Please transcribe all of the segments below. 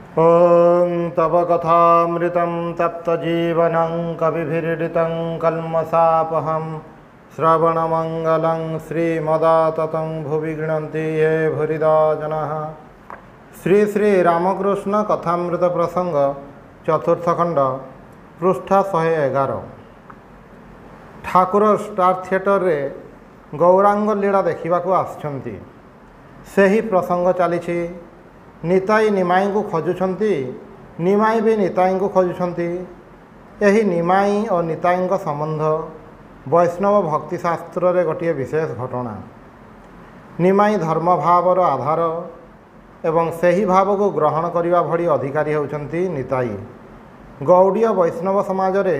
ॐ तव कथामृतं तप्तजीवनं कविभिरीडितं कल्मषापहं श्रवणमङ्गलं श्रीमदाततं भुवि गृह्णन्ति ये भूरिदा जनाः। श्री श्री रामकृष्ण कथामृत प्रसंग चतुर्थ खंड पृष्ठा 111। ठाकुर स्टार थिएटर रे गौरांग लीला देखा आसछंती। सेही प्रसंग चली। निताई निमाई को खोजुछंती, निमाई भी निताई को खोजुछंती। यही निमाई और निताई संबंध वैष्णव भक्तिशास्त्र रे गोटे विशेष घटना। निमाई धर्म भावर आधार एवं सही भाव को ग्रहण करने भली अधिकारी होउछंती निताई। गौड़ीय वैष्णव समाज रे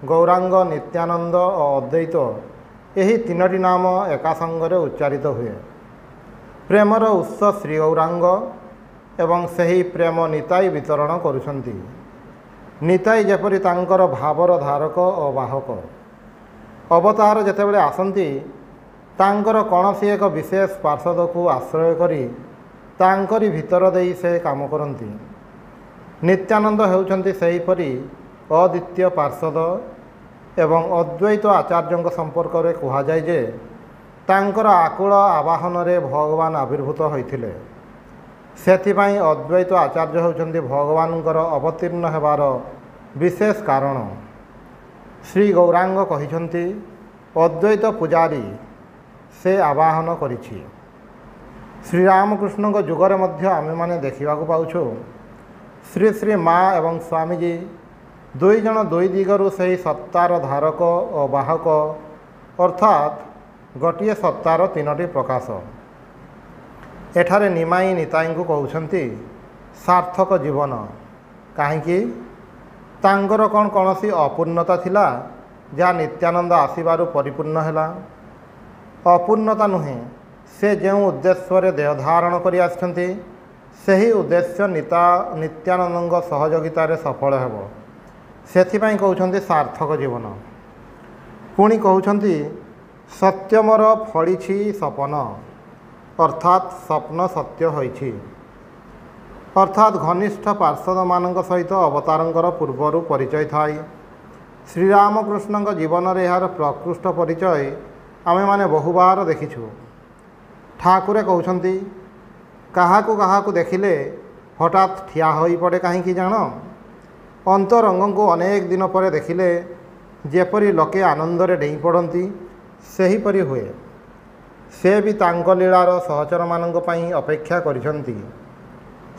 गौरांग, नित्यानंद और अद्वैत यही तीनोटी नाम एका संगरे उच्चारित हुए। प्रेमर उत्स श्री गौरांग एवं सही प्रेम निताई वितरण करुछंती। निताई जेपरि तांकर भावर धारक और वाहक। अवतार जेतेबेले आसंती तांकर कौनसी एक विशेष पार्षद को आश्रय करी तांकरी भितर देई से काम करती। नित्यानंद हेउछंती सेहीपरि अद्वितीय पार्षद एवं अद्वैत आचार्य संपर्क में कहुए जे तांकर आकुल आवाहन रे भगवान आविर्भूत होइथिले। सेथिपाई अद्वैत आचार्य होउछंती भगवानकर अवतीर्ण हेबार विशेष कारण। श्री गौरांग कहिछंती अद्वैत पुजारी से आवाहन करिछि। श्री रामकृष्ण जुगरे मध्य आमे माने देखा पाउछु श्री श्री माँ एवं स्वामीजी दुई जन दुई दिगरु सही सत्तार धारक और वाहक, अर्थात गोटे सत्तार तीनोटी प्रकाश। एठारे निमाई निताई को कहउछंती सार्थक जीवन। काहेकि तांकर कौन कौनसी अपूर्णता थिला जहाँ नित्यानंद आसीबारु परिपूर्ण हैला। अपूर्णता नुहे, से जो उद्देश्य देह धारण करि आछंती सही उद्देश्य नित्यानंद सहयोगितार सफल हेबो। सेथिपाई कहउछंती सार्थक जीवन। पुणी कहउछंती सत्यमर फलिछि सपन, अर्थात स्वप्न सत्य होइछि। अर्थात घनिष्ठ पार्षद मानक सहित अवतारंकर पूर्वर परिचय थाई। श्रीरामकृष्ण जीवन रे यार प्रकृष्ट परिचय आमे माने बहुबार देखिछु। ठाकुरे कहउछंती काहाकु देखिले हठात ठिया होई पड़े कहीं जान। अंतरंग को अनेक दिन पर देखिले जेपरी लोके आनंदरे डेई पड़ती सेहीपरि हुए। से भी तांक लीलार सहचर मानक पई अपेक्षा करिसंती।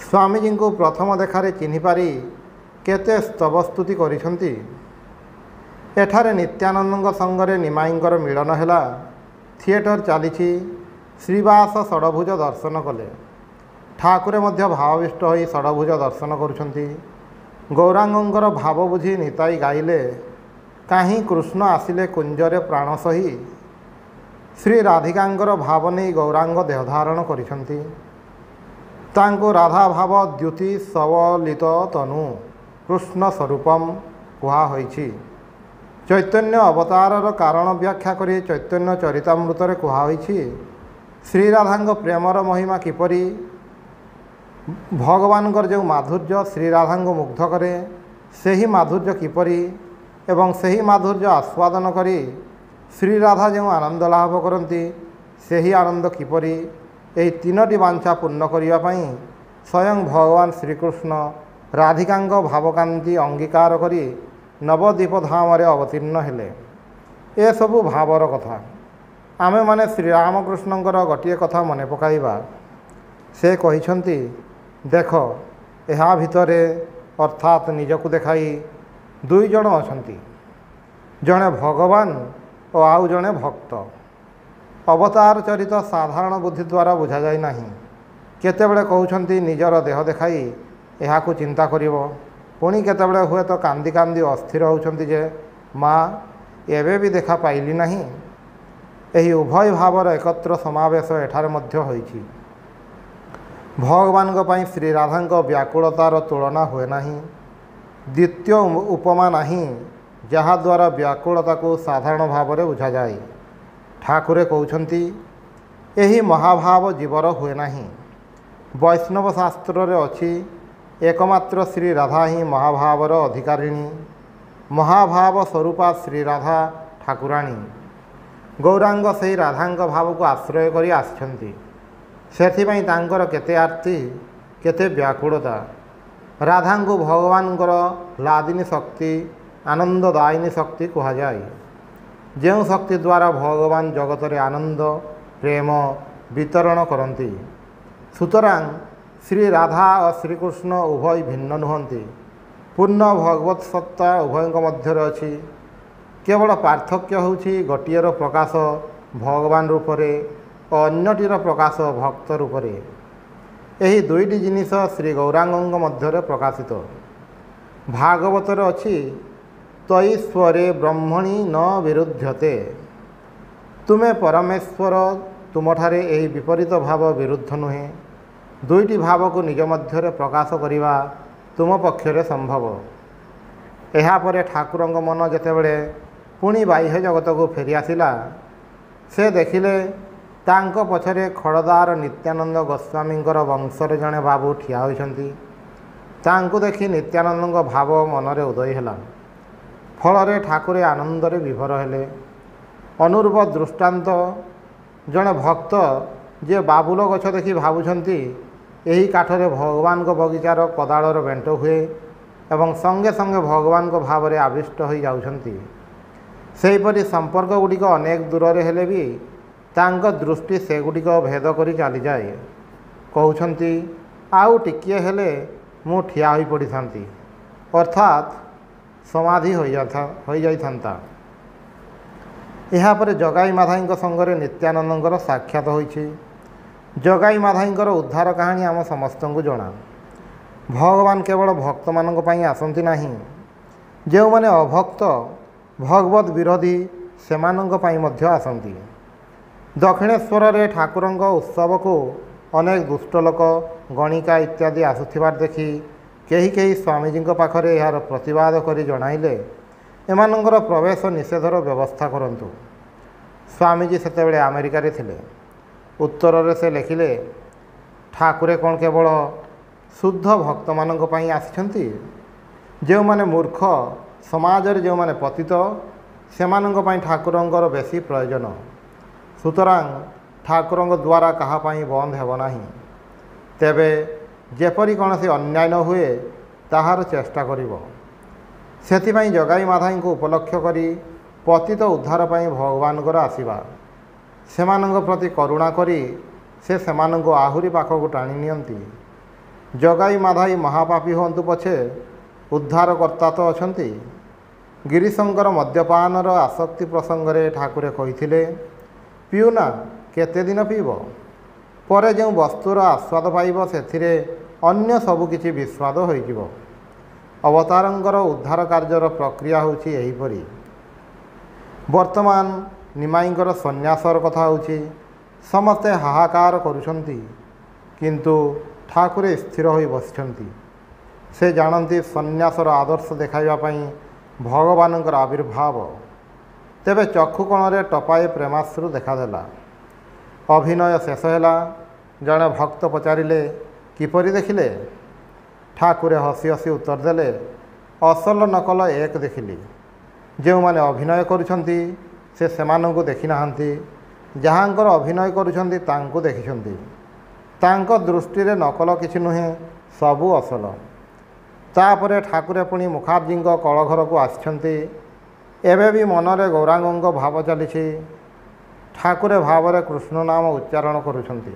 स्वामीजी को प्रथम देखारे चिन्हि पारी केते स्तवस्तुति करिसंती। एठारे नित्यानंद संगरे निमाईंकर मिलन हैला। थिएटर चली। श्रीवास षडभुज दर्शन कले। ठाकुरे मध्य भावविष्ट होई षडभुज दर्शन करुछंती। गौरांगंकर भाव बुझी निताई गाइले काहीं कृष्ण आसिले कुंजरे प्राण सही। श्री राधिकांकर भाव नहीं गौरांग देहधारण करिसंती। तांको राधा भाव द्युति सवलित तनु कृष्ण स्वरूपम कुहा होइछि। चैतन्य अवतारर कारण व्याख्या करी चैतन्य चरितामृत रे कुहा होइछि श्री राधांग प्रेमर महिमा किपरि, भगवानकर जो माधुर्य श्री राधांग मुग्ध करे सही माधुर्य किपरि एवं सही माधुर्य आस्वादन करी श्री राधा जो आनंद लाभ करती सही आनंद किपरि, यही तीनोटी वांछा पूर्ण करने पाई स्वयं भगवान श्रीकृष्ण राधिकांग भावकांति अंगीकार करी नवद्वीप धाम रे अवतीर्ण हेले। ए सबु भावर कथा। आमे माने श्री रामकृष्णंकर गोटे कथा मने पकाइबा। से कहिछंती देख एहा भितरे अर्थात निजकु देखाई दुई जन अछंती, जड़े भगवान और आउ जड़े भक्त। अवतार चरित साधारण बुद्धि द्वारा बुझा जाए नहीं। केतेबेले कहउछंती निजर देह देखाई एहाकु चिंता करिवो, पुणी केतेबेले हुए तो कांदी कांदी अस्थिर होउछंती जे माँ एबे भी देखा पाइली नहीं। एही उभय भावर एकत्र समावेश एठारे मध्य होइछि। भगवान पई श्री राधांक व्याकुलतार तुलना हुए नहीं। द्वितीय उपमा नहीं जहा द्वारा व्याकुलता को साधारण भाव में बुझा जाए। ठाकुरे कहउछंती एही महाभाव जीवर हुए नहीं। वैष्णव शास्त्र रे अछि एकमात्र श्री राधा ही महाभावर अधिकारिणी, महाभाव स्वरूपा श्री राधा ठाकुराणी। गौरांग से राधांग भाव को आश्रय करी आसिछंती। सेथिपाई तांकर केते आरती केते व्याकुलता। राधांगु भगवानଙ୍କର लादिनी शक्ति आनंददायिनी शक्ति कहा जाए, जो शक्ति द्वारा भगवान जगत रे आनंद प्रेम वितरण करती। सुतरां श्री राधा और श्रीकृष्ण उभय भिन्न नुहंती। पूर्ण भगवत सत्ता उभयଙ୍କ ମଧ୍ୟରେ ଅଛି। केवल पार्थक्य होछि गोटिएर प्रकाश भगवान रूपरे और अन्यटीर प्रकाश भक्त रूपरे। यही दुईटी जिनिष श्री गौरांगଙ୍କ ମଧ୍ୟରେ प्रकाशित। भागवतर अछि तयि स्वरे ब्रह्मणि न विरुध्यते। तुमे परमेश्वर तुमठारे यही विपरीत भाव विरुद्ध नुहे। दुईटी भाव को निज मध्यरे प्रकाश करिवा तुम पक्षरे संभव। एहा परे ठाकुरଙ୍କ मन जेतेबेले पुणी बाह्य जगत को फेरी आसिला, से देखिले तांको पछरे खड़दार नित्यानंद गोस्वामींकर वंशर जड़े बाबू ठिया होइछंती। तांको देखि नित्यानंदଙ୍କ भाव मनरे उदय ହେଲା। फलरे ठाकुरे आनंदरे विभोर हेले। अनुरूप दृष्टांत जड़े भक्त जे बाबुल गछ देखि भावुछंती यही काठरे भगवान को बगीचार कदालर बेंट हुए एवं संगे संगे भगवान को भाव में आविष्ट हो जाउछंती। सेहीपरि संपर्क गुड़िक अनेक दूर हेले भी तांको दृष्टि से गुड़िक भेद करी चली जाए। कहउछंती आउ टिकिए हेले मु ठिया होई पड़ी थांती, अर्थात समाधि हो जाइथांता। यापर जगाई माधाईଙ୍କ संगरे नित्यानंदଙ୍କର साक्षात होइछि। जगाई माधाईଙ୍କର उद्धार कहानी आम समस्तଙ୍କୁ जଣା। भगवान केवल भक्त मानक पई आसंती नाही, जो माने अभक्त भगवत विरोधी सेमानଙ୍କ पई मध्य आसंती। दक्षिणेश्वर रे ठाकुरଙ୍କ उत्सव को अनेक दुष्ट लोक गणिका इत्यादि आसुथिबार देखि केही केही स्वामीजीଙ୍କ पाखरे यार प्रतिवाद करी जणाइले एमानଙ୍କର प्रवेश निषेधर व्यवस्था करंतु। स्वामीजी सेतेबेले अमेरिका रे थिले। उत्तर रे से लिखिले ठाकुरे कौन केवल शुद्ध भक्त मानक पई आसिछंती, जो माने मूर्ख समाज रे जो माने पतित सेमानଙ୍କ पई ठाकुरଙ୍କର बेसी प्रयोजन। सुतरां ठाकुरଙ୍କ द्वारा कहा पई बंद हेब नाही। तेबे जेपरि कौनसी अन्याय न हुए ताहार चेष्टा करिवो। सेथिपाई जगाई माधाई को उपलक्ष्य करी पतित उद्धार पाई भगवानଙ୍କର आसीबा। सेमानଙ୍କ प्रति करुणा करी से सेमानଙ୍କୁ आहुरी पाखକୁ टाणी नियंती। जगाई माधाई महापापी हुंतु पछे उद्धारकर्ता तो अछंती। गिरीशंकर मद्यपानर आसक्ति प्रसंगरे ठाकुरे कहिथिले पिउना केते दिन पीब, परे जो वस्तुर आस्वाद पाइब सेथिरे अन्य सबु किछि विस्वाद होइजिब। अवतारंकर उद्धार कार्यर प्रक्रिया होछि एहिपरि। वर्तमान निमाईंकर सन्यासर कथा होछि। समस्ते हाहाकार करुछंती, किंतु ठाकुरे स्थिर होई बसिछंती। से जानती सन्यासर आदर्श देखाइबा पई भगवानंकर आविर्भाव। तेबे चक्षुकोणरे टपाए प्रेमाश्रु देखादेला। अभिनय शेष होला। जड़े भक्त पचारिले किपरि देखिले? ठाकुरे हसी हसी उत्तर देले असल नकल एक देखिली। जो माने अभिनय करुछंती से सेमानंकु देखि नाहंती, जहांकर अभिनय करुछंती तांकु देखिछंती। तांको दृष्टि रे नकल किछि नुहे, सबु असल। तापरे ठाकुरे पुणी मुखार्जी कलघर को आसिछंती। एबे भी मनरे गौरांगଙ୍କ भाव चलिछि। ठाकुरे भावरे कृष्ण नाम उच्चारण करुछंती।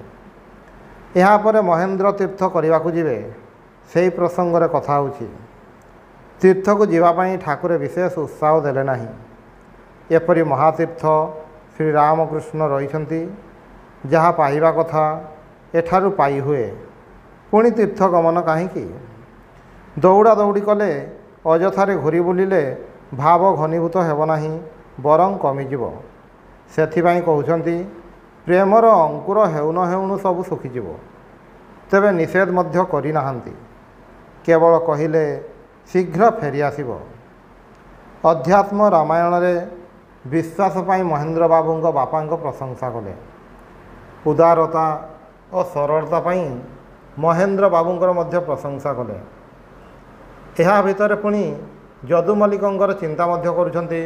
यहाँ पर महेंद्र तीर्थ करने को जीवे से प्रसंग कथा होछि। तीर्थ को जीवाई ठाकुरे विशेष उत्साह देले नाही। एपरी महातीर्थ श्री रामकृष्ण रही जहाँ पाइबा कथा एठारु पाई हुए, पुणी तीर्थ गमन कहीं दौड़ा दौड़ी कले अजथारे घूरी बुलिले भाव घनीभूत हेब नाही, बरं कमिजिब। सेथिपाई कहउछंती प्रेमर अंकुर हेउन हेउनु सबु सुखीजिब। तेबे निषेध मध्य करि नाहांती, केवल कहिले शीघ्र फेरी आसिब। अध्यात्म रामायण रे विश्वास पाई महेंद्र बाबूंक बापांक प्रशंसा कले। उदारता और सरलता पाई ମହେନ୍ଦ୍ର ବାବୁଙ୍କର ମଧ୍ୟ ପ୍ରଶଂସା କଲେ। ଏହା ଭିତରେ ପୁଣି ଯଦୁ ମଲ୍ଲିକଙ୍କର ଚିନ୍ତା ମଧ୍ୟ କରୁଛନ୍ତି।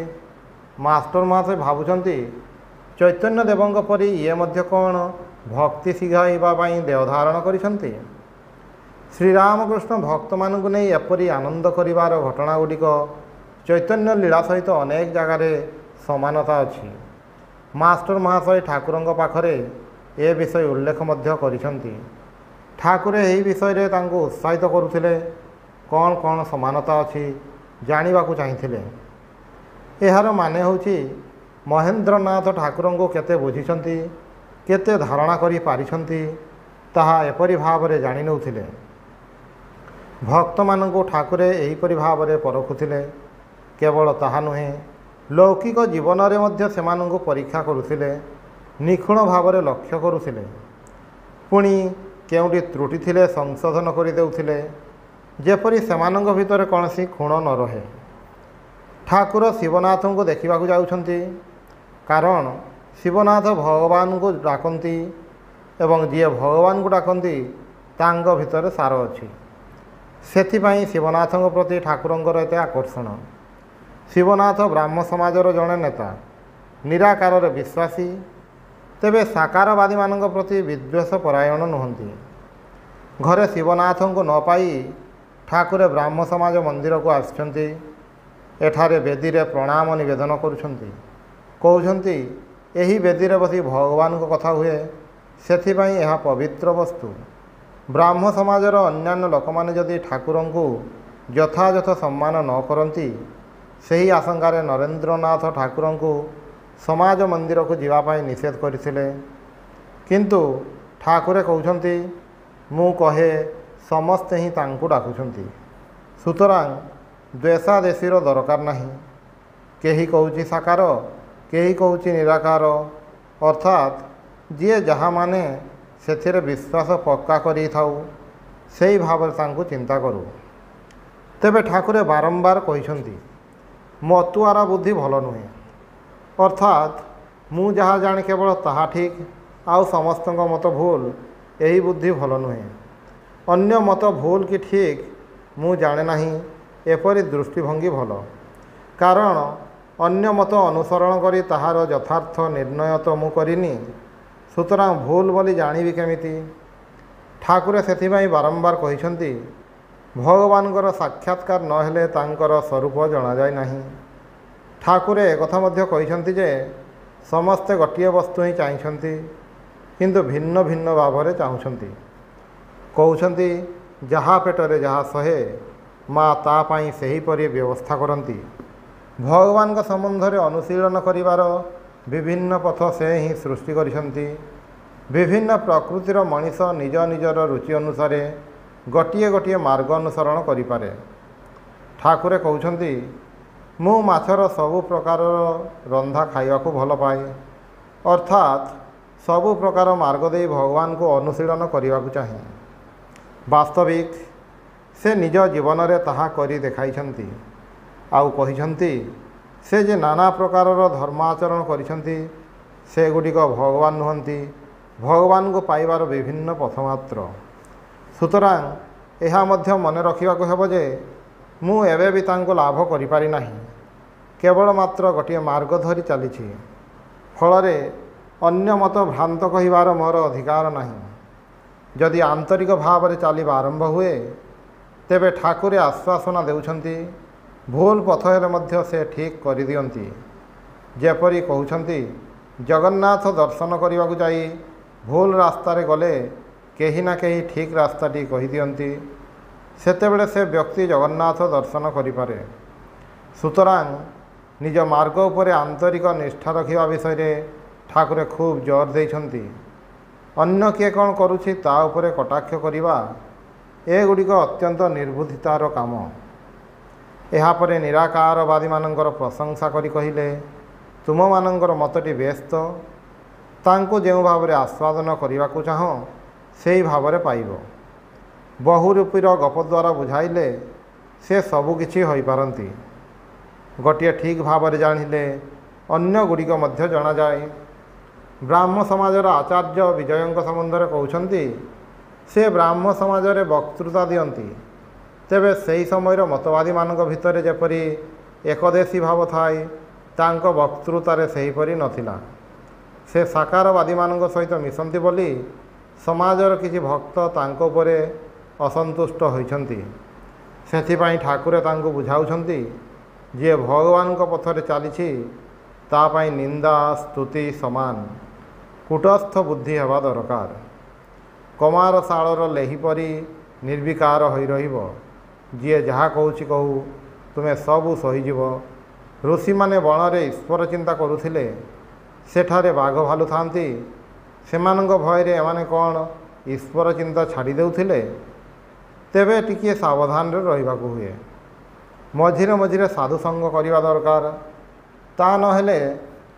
ମାଷ୍ଟର ମହାଶୟ ଭାବୁଛନ୍ତି ଚୈତନ୍ୟ ଦେବଙ୍କ ପରି ଇଏ ମଧ୍ୟ କ'ଣ ଭକ୍ତି ଶିଖାଇବା ପାଇଁ ଦେହ ଧାରଣ କରିଛନ୍ତି? ଶ୍ରୀରାମକୃଷ୍ଣ ଭକ୍ତମାନଙ୍କୁ ନେଇ ଏପରି ଆନନ୍ଦ କରିବାର ଘଟଣା ଗୁଡ଼ିକ ଚୈତନ୍ୟ ଲୀଳା ସହିତ ଅନେକ ଜାଗାରେ ସମାନତା ଅଛି। ମାଷ୍ଟର ମହାଶୟ ଠାକୁରଙ୍କ ପାଖରେ ଏ ବିଷୟ ଉଲ୍ଲେଖ ମଧ୍ୟ କରିଛନ୍ତି। ଠାକୁରେ ଏହି ବିଷୟରେ ତାଙ୍କୁ ଉତ୍ସାହିତ କରୁଥିଲେ। କ'ଣ କ'ଣ ସମାନତା ଅଛି ଜାଣିବାକୁ ଚାହିଁଥିଲେ। ଏହାର ମାନେ ହେଉଛି ମହେନ୍ଦ୍ରନାଥ ଠାକୁରଙ୍କୁ କେତେ ବୁଝିଛନ୍ତି, କେତେ ଧାରଣା କରିପାରିଛନ୍ତି ତାହା ଏପରି ଭାବରେ ଜାଣି ନେଉଥିଲେ। ଭକ୍ତମାନଙ୍କୁ ଠାକୁରେ ଏହିପରି ଭାବରେ ପରଖୁଥିଲେ। କେବଳ ତାହା ନୁହେଁ, ଲୌକିକ ଜୀବନରେ ମଧ୍ୟ ସେମାନଙ୍କୁ ପରୀକ୍ଷା କରୁଥିଲେ, ନିଖୁଣ ଭାବରେ ଲକ୍ଷ୍ୟ କରୁଥିଲେ। ପୁଣି କେଉଁଠି ତ୍ରୁଟି ଥିଲେ ସଂଶୋଧନ କରିଦେଉଥିଲେ, ଯେପରି ସେମାନଙ୍କ ଭିତରେ କୌଣସି ଖୁଣ ନ ରହେ। ଠାକୁର ଶିବନାଥଙ୍କୁ ଦେଖିବାକୁ ଯାଉଛନ୍ତି, କାରଣ ଶିବନାଥ ଭଗବାନଙ୍କୁ ଡାକନ୍ତି ଏବଂ ଯିଏ ଭଗବାନଙ୍କୁ ଡାକନ୍ତି ତାଙ୍କ ଭିତରେ ସାର ଅଛି। ସେଥିପାଇଁ ଶିବନାଥଙ୍କ ପ୍ରତି ଠାକୁରଙ୍କର ଏତେ ଆକର୍ଷଣ। ଶିବନାଥ ବ୍ରାହ୍ମ ସମାଜର ଜଣେ ନେତା, ନିରାକାରରେ ବିଶ୍ୱାସୀ। ତେବେ ସାକାରବାଦୀମାନଙ୍କ ପ୍ରତି ବିଦ୍ୱେଷ ପରାୟଣ ନୁହନ୍ତି। ଘରେ ଶିବନାଥଙ୍କୁ ନ ପାଇ ଠାକୁରେ ବ୍ରାହ୍ମ ସମାଜ ମନ୍ଦିରକୁ ଆସିଛନ୍ତି। ଏଠାରେ ବେଦୀରେ ପ୍ରଣାମ ନିବେଦନ କରୁଛନ୍ତି। କହୁଛନ୍ତି ଏହି ବେଦୀରେ ବସି ଭଗବାନଙ୍କ କଥା ହୁଏ, ସେଥିପାଇଁ ଏହା ପବିତ୍ର ବସ୍ତୁ। ବ୍ରାହ୍ମ ସମାଜର ଅନ୍ୟାନ୍ୟ ଲୋକମାନେ ଯଦି ଠାକୁରଙ୍କୁ ଯଥାଯଥ ସମ୍ମାନ ନ କରନ୍ତି, ସେହି ଆଶଙ୍କାରେ ନରେନ୍ଦ୍ରନାଥ ଠାକୁରଙ୍କୁ ସମାଜ ମନ୍ଦିରକୁ ଯିବା ପାଇଁ ନିଷେଧ କରିଥିଲେ। କିନ୍ତୁ ଠାକୁରେ କହୁଛନ୍ତି, ମୁଁ କହେ ସମସ୍ତେ ହିଁ ତାଙ୍କୁ ଡାକୁଛନ୍ତି। ସୁତରାଂ ଦ୍ୱେଷାଦେଶୀର ଦରକାର ନାହିଁ। କେହି କହୁଛି ସାକାର, କେହି କହୁଛି ନିରାକାର, ଅର୍ଥାତ୍ ଯିଏ ଯାହା ମାନେ ସେଥିରେ ବିଶ୍ୱାସ ପକ୍କା କରିଥାଉ, ସେହି ଭାବରେ ତାଙ୍କୁ ଚିନ୍ତା କରୁ। ତେବେ ଠାକୁରେ ବାରମ୍ବାର କହିଛନ୍ତି ମତୁଆର ବୁଦ୍ଧି ଭଲ ନୁହେଁ। ଅର୍ଥାତ୍ ମୁଁ ଯାହା ଜାଣେ କେବଳ ତାହା ଠିକ୍, ଆଉ ସମସ୍ତଙ୍କ ମତ ଭୁଲ, ଏହି ବୁଦ୍ଧି ଭଲ ନୁହେଁ। ଅନ୍ୟ ମତ ଭୁଲ କି ଠିକ୍ ମୁଁ ଜାଣେ ନାହିଁ, ଏପରି ଦୃଷ୍ଟିଭଙ୍ଗୀ ଭଲ। କାରଣ ଅନ୍ୟ ମତ ଅନୁସରଣ କରି ତାହାର ଯଥାର୍ଥ ନିର୍ଣ୍ଣୟ ତ ମୁଁ କରିନି, ସୁତରାଂ ଭୁଲ ବୋଲି ଜାଣିବି କେମିତି? ଠାକୁରେ ସେଥିପାଇଁ ବାରମ୍ବାର କହିଛନ୍ତି ଭଗବାନଙ୍କର ସାକ୍ଷାତକାର ନ ହେଲେ ତାଙ୍କର ସ୍ୱରୂପ ଜଣାଯାଏ ନାହିଁ। ଠାକୁରେ ଏକଥା ମଧ୍ୟ କହିଛନ୍ତି ଯେ ସମସ୍ତେ ଗୋଟିଏ ବସ୍ତୁ ହିଁ ଚାହିଁଛନ୍ତି, କିନ୍ତୁ ଭିନ୍ନ ଭିନ୍ନ ଭାବରେ ଚାହୁଁଛନ୍ତି। କହୁଛନ୍ତି ଯାହା ପେଟରେ ଯାହା ସହେ ମା ତା ପାଇଁ ସେହିପରି ବ୍ୟବସ୍ଥା କରନ୍ତି। ଭଗବାନଙ୍କ ସମ୍ବନ୍ଧରେ ଅନୁଶୀଳନ କରିବାର ବିଭିନ୍ନ ପଥ ସେ ହିଁ ସୃଷ୍ଟି କରିଛନ୍ତି। ବିଭିନ୍ନ ପ୍ରକୃତିର ମଣିଷ ନିଜ ନିଜର ରୁଚି ଅନୁସାରେ ଗୋଟିଏ ଗୋଟିଏ ମାର୍ଗ ଅନୁସରଣ କରିପାରେ। ଠାକୁରେ କହୁଛନ୍ତି ମୁଁ ମାଛର ସବୁ ପ୍ରକାରର ରନ୍ଧା ଖାଇବାକୁ ଭଲ ପାଏ। ଅର୍ଥାତ୍ ସବୁ ପ୍ରକାର ମାର୍ଗ ଦେଇ ଭଗବାନଙ୍କୁ ଅନୁଶୀଳନ କରିବାକୁ ଚାହେଁ। ବାସ୍ତବିକ ସେ ନିଜ ଜୀବନରେ ତାହା କରି ଦେଖାଇଛନ୍ତି। ଆଉ କହିଛନ୍ତି ସେ ଯେ ନାନା ପ୍ରକାରର ଧର୍ମାଚରଣ କରିଛନ୍ତି, ସେଗୁଡ଼ିକ ଭଗବାନ ନୁହନ୍ତି, ଭଗବାନଙ୍କୁ ପାଇବାର ବିଭିନ୍ନ ପଥ ମାତ୍ର। ସୁତରାଂ ଏହା ମଧ୍ୟ ମନେ ରଖିବାକୁ ହେବ ଯେ ମୁଁ ଏବେ ବି ତାଙ୍କୁ ଲାଭ କରିପାରି ନାହିଁ, କେବଳ ମାତ୍ର ଗୋଟିଏ ମାର୍ଗ ଧରି ଚାଲିଛି। ଫଳରେ ଅନ୍ୟ ମତ ଭ୍ରାନ୍ତ କହିବାର ମୋର ଅଧିକାର ନାହିଁ। ଯଦି ଆନ୍ତରିକ ଭାବରେ ଚାଲିବା ଆରମ୍ଭ ହୁଏ, ତେବେ ଠାକୁରେ ଆଶ୍ୱାସନା ଦେଉଛନ୍ତି ଭୁଲ ପଥ ହେଲେ ମଧ୍ୟ ସେ ଠିକ୍ କରିଦିଅନ୍ତି। ଯେପରି କହୁଛନ୍ତି ଜଗନ୍ନାଥ ଦର୍ଶନ କରିବାକୁ ଯାଇ ଭୁଲ ରାସ୍ତାରେ ଗଲେ କେହି ନା କେହି ଠିକ୍ ରାସ୍ତାଟି କହିଦିଅନ୍ତି, ସେତେବେଳେ ସେ ବ୍ୟକ୍ତି ଜଗନ୍ନାଥ ଦର୍ଶନ କରିପାରେ। ସୁତରାଂ ନିଜ ମାର୍ଗ ଉପରେ ଆନ୍ତରିକ ନିଷ୍ଠା ରଖିବା ବିଷୟରେ ଠାକୁରେ ଖୁବ୍ ଜୋର ଦେଇଛନ୍ତି। ଅନ୍ୟ କିଏ କ'ଣ କରୁଛି ତା ଉପରେ କଟାକ୍ଷ କରିବା, ଏଗୁଡ଼ିକ ଅତ୍ୟନ୍ତ ନିର୍ବୁଦ୍ଧିତାର କାମ। ଏହାପରେ ନିରାକାରବାଦୀମାନଙ୍କର ପ୍ରଶଂସା କରି କହିଲେ ତୁମମାନଙ୍କର ମତଟି ବେଶ ତ, ତାଙ୍କୁ ଯେଉଁ ଭାବରେ ଆସ୍ୱାଦନ କରିବାକୁ ଚାହଁ ସେହି ଭାବରେ ପାଇବ। ବହୁରୂପୀର ଗପ ଦ୍ୱାରା ବୁଝାଇଲେ ସେ ସବୁକିଛି ହୋଇପାରନ୍ତି। ଗୋଟିଏ ଠିକ୍ ଭାବରେ ଜାଣିଲେ ଅନ୍ୟ ଗୁଡ଼ିକ ମଧ୍ୟ ଜଣାଯାଏ। ବ୍ରାହ୍ମ ସମାଜର ଆଚାର୍ଯ୍ୟ ବିଜୟଙ୍କ ସମ୍ବନ୍ଧରେ କହୁଛନ୍ତି से ब्राह्म समाज रे वक्तृता दियंती तेबे सेही समय मतवादी मानक भितर जेपरी एकदेशी भाव थाए तांको वक्तृतारे सेहीपरि नथिला। से साकारवादी मानक सहित मिशंती बोली समाजर किछि भक्त तांको उपरे असंतुष्ट होइछंती। सेथिपाई ठाकुर तांको बुझाउछंती जे भगवान को पथरे चलीछि तापाई निंदा स्तुति समान कूटस्थ बुद्धि हेबा दरकार। कमार शालर लेही परी निर्विकार होई रहिबो। जी जहाँ कहूँ कहू तुमे सबू सहीजीव। ऋषि माने बणरे ईश्वर चिंता करुथिले सेठारे बाघ भालू थांती सेमानंक भयरे एमाने कौन ईश्वर चिंता छाड़ी देउथिले। तेबे टिकिए सावधान रे रहिबाकू हुए। मझिरे मझिरे साधु संग करिवा दरकार। ता नहेले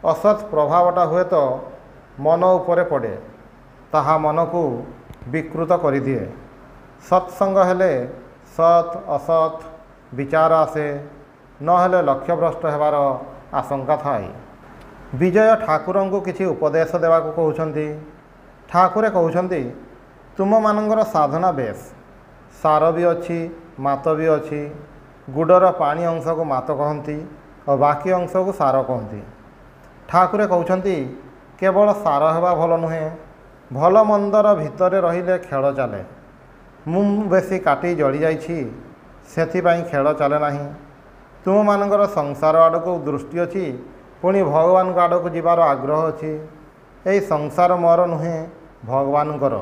असत प्रभावटा हुए तो मन उपरे पड़े ताहा मन को विकृत करि दिए। सत्संग हेले सत असत विचार आसे नहेले लक्ष्यभ्रष्ट हेबार आशंका थाए। विजय ठाकुर को किसी उपदेश देवाक कहउछंती। ठाकुरे कहउछंती तुम मानंगर साधना बेस सार भी अच्छी मात भी अच्छी। गुडर पानी अंश को मात कहती और बाकी अंश को सार कहती। ठाकुरे कहउछंती केवल सार हेबा भल नुहे भल मंदर भितरे रहिले खेल चले। मु बेसी काटी जली जाइछि सेथिपाई खेल चले नाही। तुम मानंगर संसार आड़क दृष्टि अच्छी पुणी भगवान आड़क जीवार आग्रह अच्छी। यही संसार मोर नुहे भगवानकर।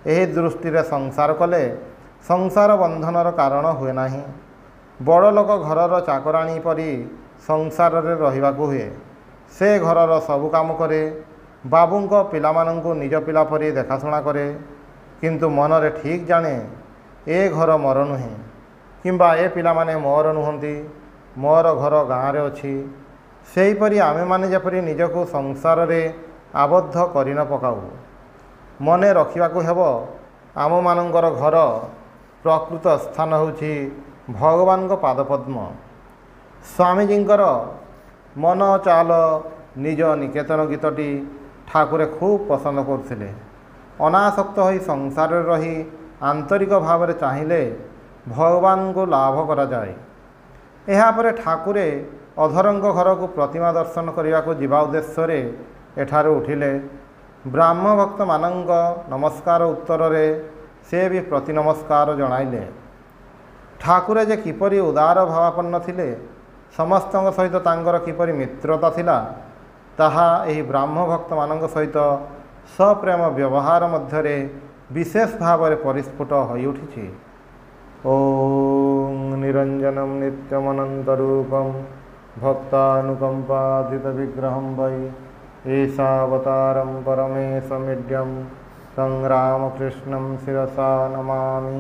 यही दृष्टि रे संसार कले संसार बंधनर कारण हुए नाही। बड़ लोक घरर चाकराणी परी संसार रे रहिबाकू हुए। से घरर सबु काम करे बाबूंक पिलामानंकु निज पिला परी देखाशुना करे किंतु मनरे ठीक जाने ए घर मोर नुहे किंबा ए पिलामाने मोर नुहंती मोर घर गाँव अच्छी। सेहीपरि आमे माने जेपरि निजको संसार रे आबद्ध करि न पकाऊ। मने रखिबाकू हेबो आम मानंकर घर प्रकृत स्थान होछि भगवान को पादपद्म। स्वामीजींकर मन चाल निज निकेतन गीतटी ठाकुरे खूब पसंद करथिले। अनासक्त होई संसार रही आंतरिक भाव में चाहिए भगवान को लाभ करा जाए। एहा परे ठाकुरे अधरंग घर को प्रतिमा दर्शन करने को जीवा उद्देश्य रे एठारे उठिले। ब्राह्म भक्त मानंक नमस्कार उत्तर रे से भी प्रति नमस्कार जणाइले। ठाकुरे जे किपरि उदार भावापन्न थिले समस्त सहित तांकर किपरि मित्रता थिला ताहा एही ब्राह्म भक्त मानंक सहित सप्रेम व्यवहार मध्यरे विशेष भाव में परिस्फुट होई उठिछि। ओम निरंजनम नित्यमनंतरूपम भक्तानुकंपादित विग्रहं वै ईशावतारं परमेशमिड्यं तं रामकृष्णं शिरसा नमामि।